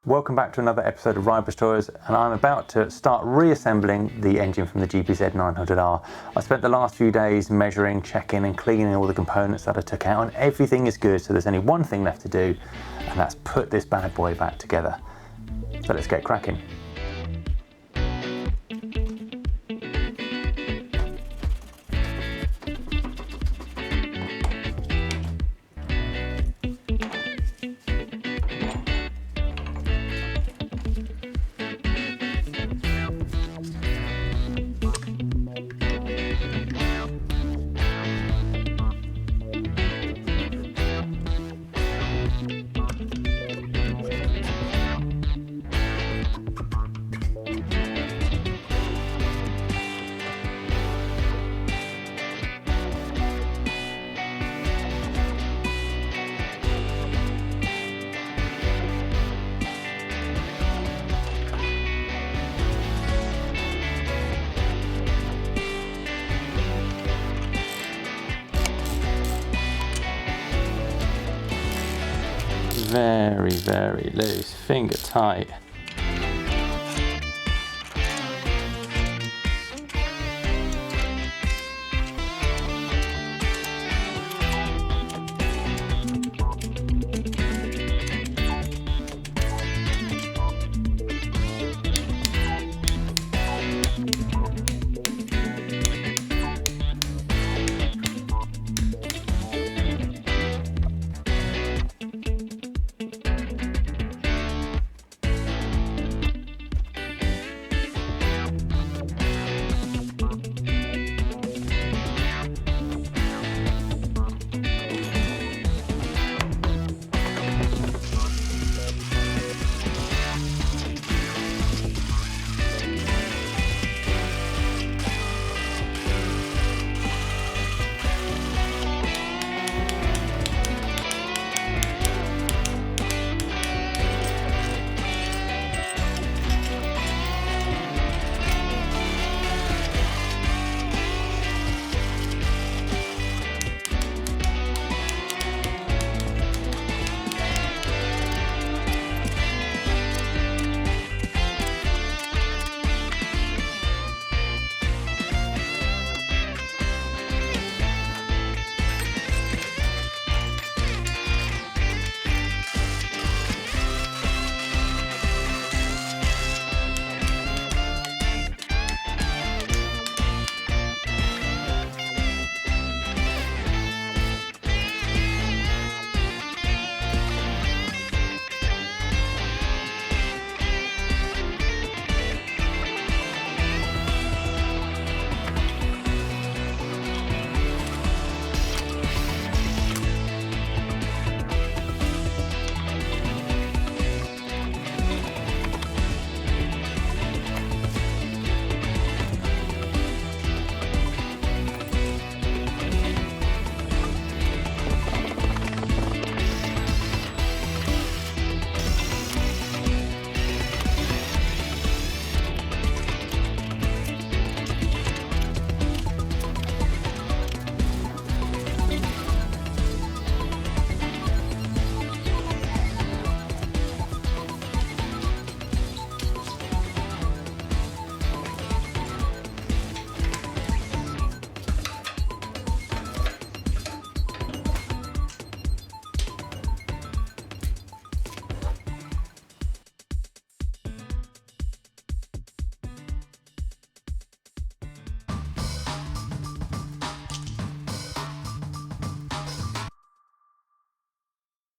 Welcome back to another episode of Ride Restorers, and I'm about to start reassembling the engine from the GPZ900R. I spent the last few days measuring, checking and cleaning all the components that I took out, and everything is good, so there's only one thing left to do, and that's put this bad boy back together. So let's get cracking. Very, very loose, finger tight.